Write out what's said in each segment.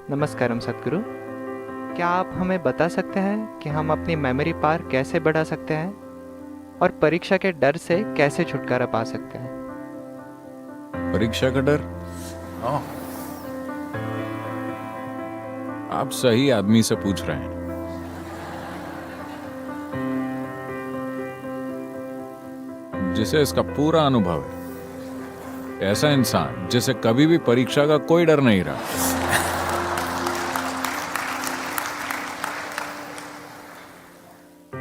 नमस्कारम सद्गुरु। क्या आप हमें बता सकते हैं कि हम अपनी मेमोरी पावर कैसे बढ़ा सकते हैं और परीक्षा के डर से कैसे छुटकारा पा सकते हैं? परीक्षा का डर? ओह, आप सही आदमी से पूछ रहे हैं। जिसे इसका पूरा अनुभव है, ऐसा इंसान जिसे कभी भी परीक्षा का कोई डर नहीं रहा।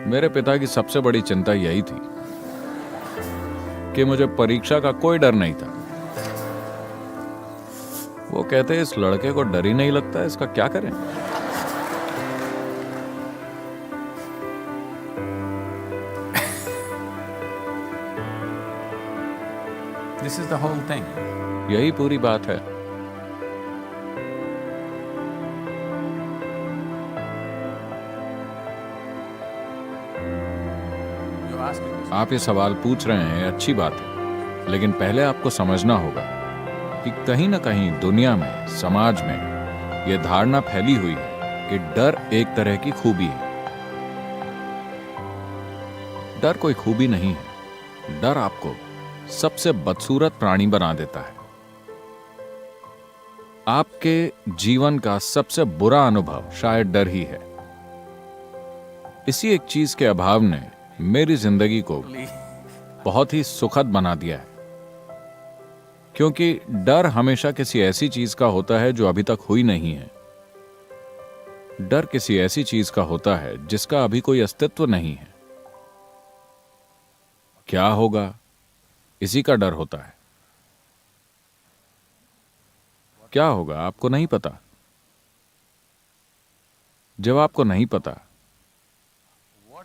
मेरे पिता की सबसे बड़ी चिंता यही थी कि मुझे परीक्षा का कोई डर नहीं था। वो कहते इस लड़के को डर ही नहीं लगता, इसका क्या करें। this is the whole thing. यही पूरी बात है। You ask me this. आप ये सवाल पूछ रहे हैं, अच्छी बात है, लेकिन पहले आपको समझना होगा कि कहीं ना कहीं दुनिया में, समाज में ये धारणा फैली हुई है कि डर एक तरह की खूबी है। डर कोई खूबी नहीं है। डर आपको सबसे बदसूरत प्राणी बना देता है। आपके जीवन का सबसे बुरा अनुभव शायद डर ही है। इसी एक चीज के अभाव ने मेरी जिंदगी को बहुत ही सुखद बना दिया है, क्योंकि डर हमेशा किसी ऐसी चीज का होता है जो अभी तक हुई नहीं है। डर किसी ऐसी चीज का होता है जिसका अभी कोई अस्तित्व नहीं है। क्या होगा, इसी का डर होता है। क्या होगा आपको नहीं पता। जब आपको नहीं पता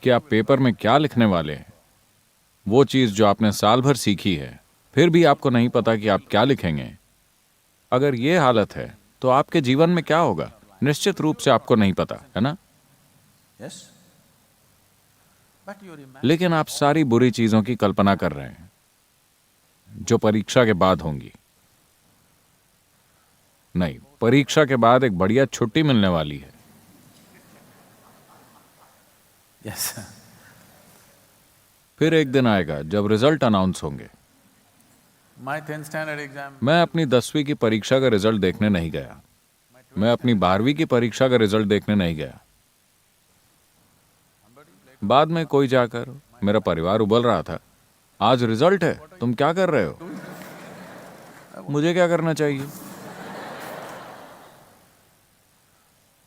कि आप पेपर में क्या लिखने वाले हैं, वो चीज जो आपने साल भर सीखी है, फिर भी आपको नहीं पता कि आप क्या लिखेंगे, अगर ये हालत है तो आपके जीवन में क्या होगा, निश्चित रूप से आपको नहीं पता, है ना? Yes? But you're imagining. लेकिन आप सारी बुरी चीजों की कल्पना कर रहे हैं जो परीक्षा के बाद होंगी। नहीं, परीक्षा के बाद एक बढ़िया छुट्टी मिलने वाली है। Yes. फिर एक दिन आएगा जब रिजल्ट अनाउंस होंगे। My 10th standard exam. मैं अपनी 10वीं की परीक्षा का रिजल्ट देखने नहीं गया। मैं अपनी 12वीं की परीक्षा का रिजल्ट देखने नहीं गया। बाद में कोई जाकर, मेरा परिवार उबल रहा था, आज रिजल्ट है, तुम क्या कर रहे हो? मुझे क्या करना चाहिए?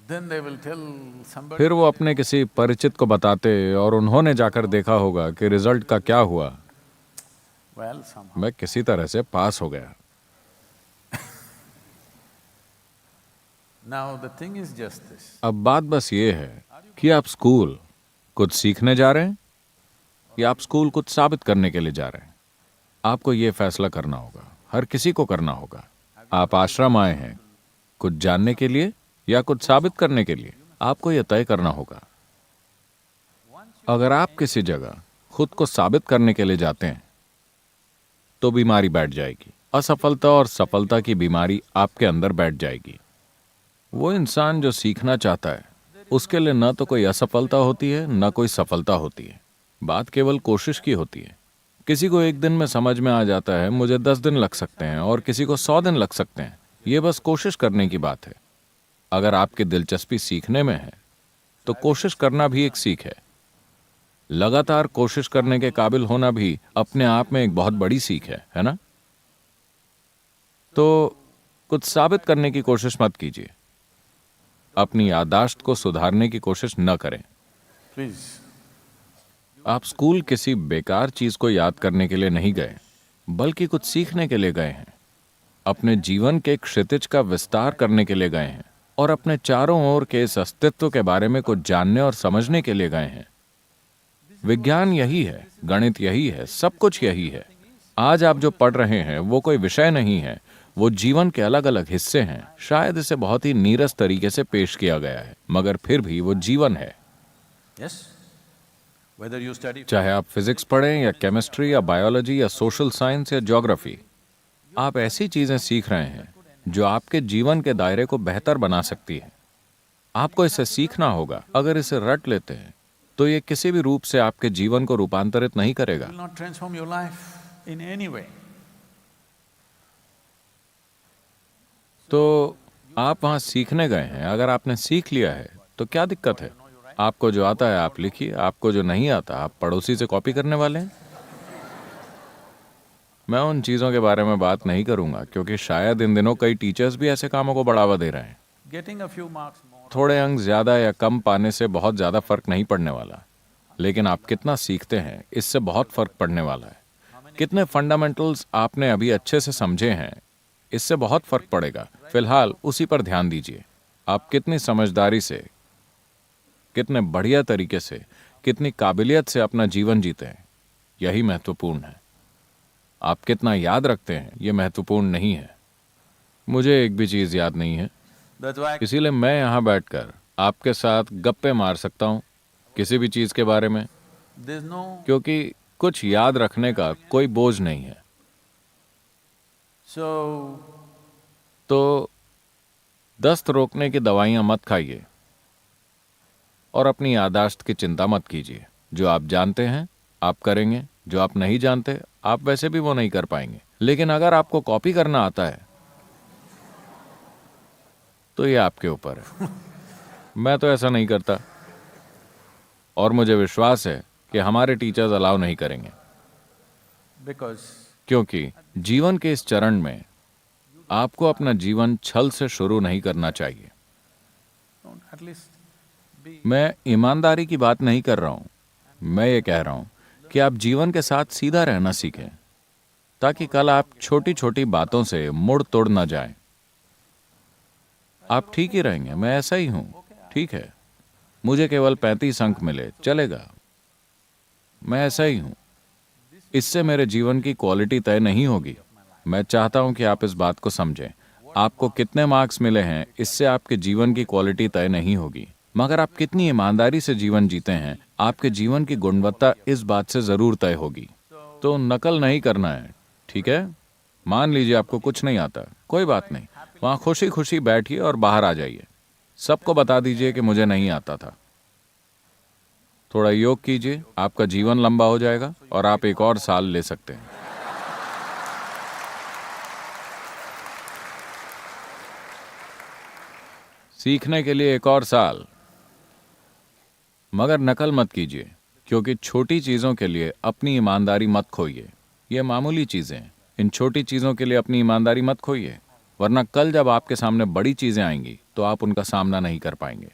Then they will tell somebody. फिर वो अपने किसी परिचित को बताते और उन्होंने जाकर देखा होगा कि रिजल्ट का क्या हुआ। Well, somehow. मैं किसी तरह से पास हो गया। Now the thing is just this. अब बात बस ये है कि आप स्कूल कुछ सीखने जा रहे हैं या आप स्कूल कुछ साबित करने के लिए जा रहे हैं। आपको ये फैसला करना होगा, हर किसी को करना होगा। आप आश्रम आए हैं कुछ जानने के लिए या कुछ साबित करने के लिए, आपको यह तय करना होगा। अगर आप किसी जगह खुद को साबित करने के लिए जाते हैं तो बीमारी बैठ जाएगी। असफलता और सफलता की बीमारी आपके अंदर बैठ जाएगी। वो इंसान जो सीखना चाहता है, उसके लिए न तो कोई असफलता होती है न कोई सफलता होती है। बात केवल कोशिश की होती है। किसी को एक दिन में समझ में आ जाता है, मुझे 10 दिन लग सकते हैं, और किसी को 100 दिन लग सकते हैं। ये बस कोशिश करने की बात है। अगर आपकी दिलचस्पी सीखने में है तो कोशिश करना भी एक सीख है। लगातार कोशिश करने के काबिल होना भी अपने आप में एक बहुत बड़ी सीख है ना? तो कुछ साबित करने की कोशिश मत कीजिए। अपनी याददाश्त को सुधारने की कोशिश न करें। Please. आप स्कूल किसी बेकार चीज को याद करने के लिए नहीं गए, बल्कि कुछ सीखने के लिए गए हैं। अपने जीवन के क्षितिज का विस्तार करने के लिए गए हैं और अपने चारों ओर के इस अस्तित्व के बारे में कुछ जानने और समझने के लिए गए हैं। विज्ञान यही है, गणित यही है, सब कुछ यही है। आज आप जो पढ़ रहे हैं वो कोई विषय नहीं है, वो जीवन के अलग अलग हिस्से हैं। शायद इसे बहुत ही नीरस तरीके से पेश किया गया है, मगर फिर भी वो जीवन है। Yes? Whether you study. चाहे आप फिजिक्स पढ़ें या केमिस्ट्री या बायोलॉजी या सोशल साइंस या ज्योग्राफी, आप ऐसी चीजें सीख रहे हैं जो आपके जीवन के दायरे को बेहतर बना सकती है। आपको इसे सीखना होगा। अगर इसे रट लेते हैं तो ये किसी भी रूप से आपके जीवन को रूपांतरित नहीं करेगा। It will not transform your life in any way. तो आप वहां सीखने गए हैं, अगर आपने सीख लिया है तो क्या दिक्कत है? आपको जो आता है आप लिखिए, आपको जो नहीं आता आप पड़ोसी से कॉपी करने वाले हैं। मैं उन चीज़ों के बारे में बात नहीं करूंगा क्योंकि शायद इन दिनों कई टीचर्स भी ऐसे कामों को बढ़ावा दे रहे हैं। Getting a few marks more, थोड़े अंक ज़्यादा या कम पाने से बहुत ज़्यादा फर्क नहीं पड़ने वाला, लेकिन आप कितना सीखते हैं इससे बहुत फर्क पड़ने वाला है। कितने फंडामेंटल्स आपने अभी अच्छे से समझे हैं, इससे बहुत फर्क पड़ेगा। फिलहाल उसी पर ध्यान दीजिए। आप कितनी समझदारी से, कितने बढ़िया तरीके से, कितनी काबिलियत से अपना जीवन जीते हैं, यही महत्वपूर्ण है। आप कितना याद रखते हैं ये महत्वपूर्ण नहीं है। मुझे एक भी चीज़ याद नहीं है, that's why इसीलिए मैं यहाँ बैठकर आपके साथ गप्पे मार सकता हूँ किसी भी चीज़ के बारे में, there's no… क्योंकि कुछ याद रखने का कोई बोझ नहीं है। So, तो दस्त रोकने की दवाइयाँ मत खाइए और अपनी याददाश्त की चिंता मत कीजिए। जो आप जानते हैं आप करेंगे, जो आप नहीं जानते आप वैसे भी वो नहीं कर पाएंगे। लेकिन अगर आपको कॉपी करना आता है तो ये आपके ऊपर है। मैं तो ऐसा नहीं करता और मुझे विश्वास है कि हमारे टीचर्स अलाउ नहीं करेंगे, because क्योंकि जीवन के इस चरण में आपको अपना जीवन छल से शुरू नहीं करना चाहिए। don't at least be… मैं ईमानदारी की बात नहीं कर रहा हूं। मैं ये कह रहा हूं कि आप जीवन के साथ सीधा रहना सीखें ताकि कल आप छोटी छोटी बातों से मुड़ तोड़ ना जाएं। आप ठीक ही रहेंगे, मैं ऐसा ही हूं, ठीक है। मुझे केवल 35 अंक मिले, चलेगा, मैं ऐसा ही हूं। इससे मेरे जीवन की क्वालिटी तय नहीं होगी। मैं चाहता हूं कि आप इस बात को समझें। आपको कितने मार्क्स मिले हैं इससे आपके जीवन की क्वालिटी तय नहीं होगी, मगर आप कितनी ईमानदारी से जीवन जीते हैं आपके जीवन की गुणवत्ता इस बात से जरूर तय होगी। तो नकल नहीं करना है, ठीक है। मान लीजिए आपको कुछ नहीं आता, कोई बात नहीं, वहां खुशी खुशी बैठिए और बाहर आ जाइए। सबको बता दीजिए कि मुझे नहीं आता था। थोड़ा योग कीजिए, आपका जीवन लंबा हो जाएगा और आप एक और साल ले सकते हैं। सीखने के लिए एक और साल, मगर नकल मत कीजिए, क्योंकि छोटी चीजों के लिए अपनी ईमानदारी मत खोइए। ये मामूली चीजें हैं, इन छोटी चीजों के लिए अपनी ईमानदारी मत खोइए, वरना कल जब आपके सामने बड़ी चीजें आएंगी तो आप उनका सामना नहीं कर पाएंगे।